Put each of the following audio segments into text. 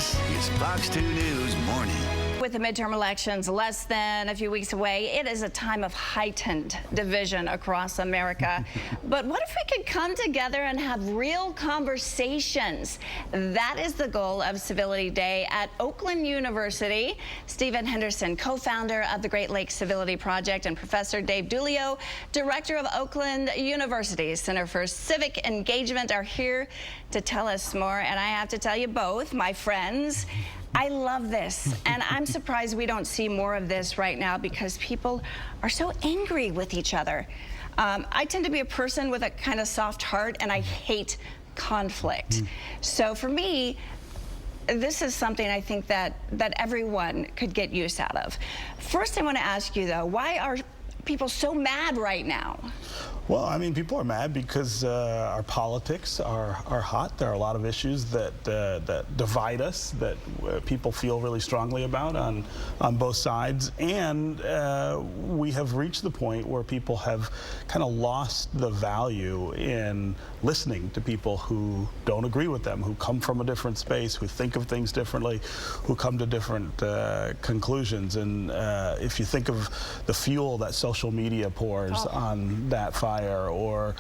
This is Fox 2 News Morning. With the midterm elections less than a few weeks away, it is a time of heightened division across America. But what if we could come together and have real conversations? That is the goal of Civility Day at Oakland University. Stephen Henderson, co-founder of the Great Lakes Civility Project, and Professor Dave Dulio, director of Oakland University's Center for Civic Engagement, are here to tell us more. And I have to tell you both, my friends, I love this, and I'm surprised we don't see more of this right now because people are so angry with each other. I tend to be a person with a kind of soft heart, and I hate conflict. So for me, this is something I think that everyone could get use out of. First, I want to ask you, though, why are people so mad right now? Well, I mean, people are mad because our politics are hot. There are a lot of issues that divide us, that people feel really strongly about on both sides. And we have reached the point where people have kind of lost the value in listening to people who don't agree with them, who come from a different space, who think of things differently, who come to different conclusions. And if you think of the fuel that social media pours on that fire, or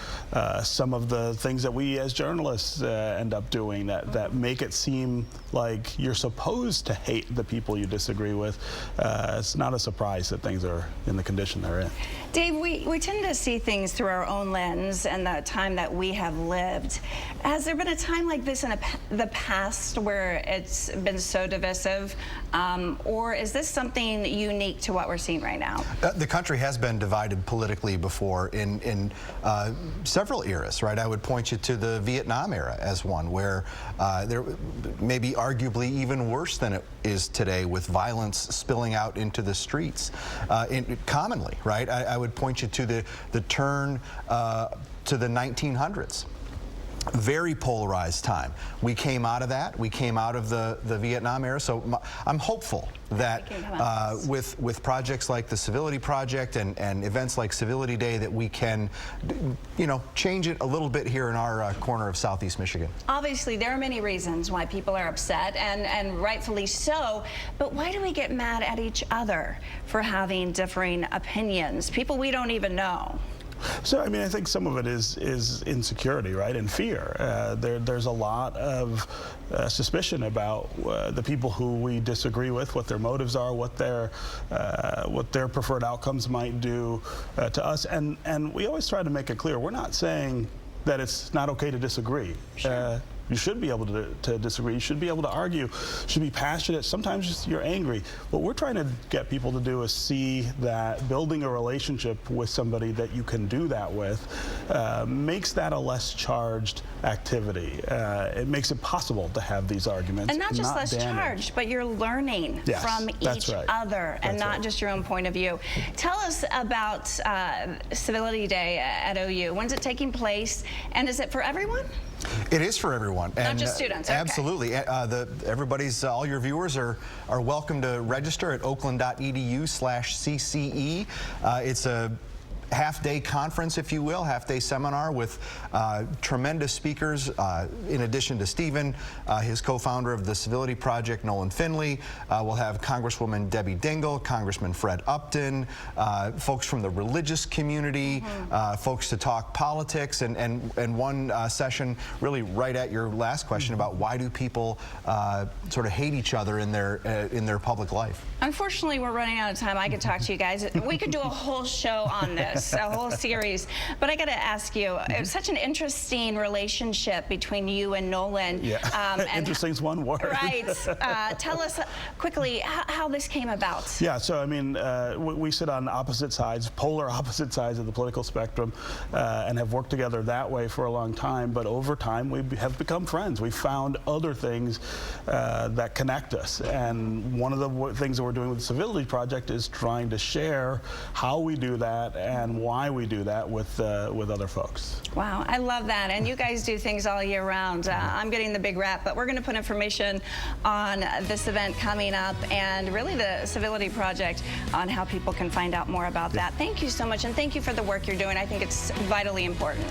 some of the things that we as journalists end up doing that make it seem like you're supposed to hate the people you disagree with, it's not a surprise that things are in the condition they're in. Dave, we tend to see things through our own lens and the time that we have lived. Has there been a time like this in the past where it's been so divisive, or is this something unique to what we're seing right now? The country has been divided politically before in several eras, right? I would point you to the Vietnam era as one where there may be arguably even worse than it is today, with violence spilling out into the streets commonly, right? I would point you to the turn to the 1900s. Very polarized time. We came out of that. We came out of the Vietnam era. So I'm hopeful that with projects like the Civility Project and events like Civility Day, that we can, you know, change it a little bit here in our corner of Southeast Michigan. Obviously, there are many reasons why people are upset, and rightfully so. But why do we get mad at each other for having differing opinions? People we don't even know. So, I mean, I think some of it is insecurity, right, and fear. There's a lot of suspicion about the people who we disagree with, what their motives are, what their preferred outcomes might do to us, and we always try to make it clear we're not saying that it's not okay to disagree. Sure. You should be able to disagree. You should be able to argue. You should be passionate. Sometimes you're angry. What we're trying to get people to do is see that building a relationship with somebody that you can do that with makes that a less charged activity. It makes it possible to have these arguments. And not just less charged, but you're learning from each other and not just your own point of view. Tell us about Civility Day at OU. When's it taking place, and is it for everyone? It is for everyone. Not just students. Okay. Absolutely. All your viewers are welcome to register at oakland.edu/CCE. It's a half-day conference, if you will, half-day seminar with tremendous speakers. In addition to Stephen, his co-founder of the Civility Project, Nolan Finley. We'll have Congresswoman Debbie Dingell, Congressman Fred Upton, folks from the religious community, folks to talk politics, and one session really right at your last question about why do people sort of hate each other in their public life. Unfortunately, we're running out of time. I could talk to you guys. We could do a whole show on this, a whole series. But I got to ask you, it was such an interesting relationship between you and Nolan. Yeah, interesting's one word. Right. Tell us quickly how this came about. Yeah, so I mean, we sit on opposite sides, polar opposite sides of the political spectrum, and have worked together that way for a long time. But over time, we have become friends. We found other things that connect us. And one of the things that we're doing with the Civility Project is trying to share how we do that and why we do that with other folks. Wow, I love that. And you guys do things all year round. I'm getting the big rap, but we're going to put information on this event coming up and really the Civility Project on how people can find out more about that. Thank you so much, and thank you for the work you're doing. I think it's vitally important.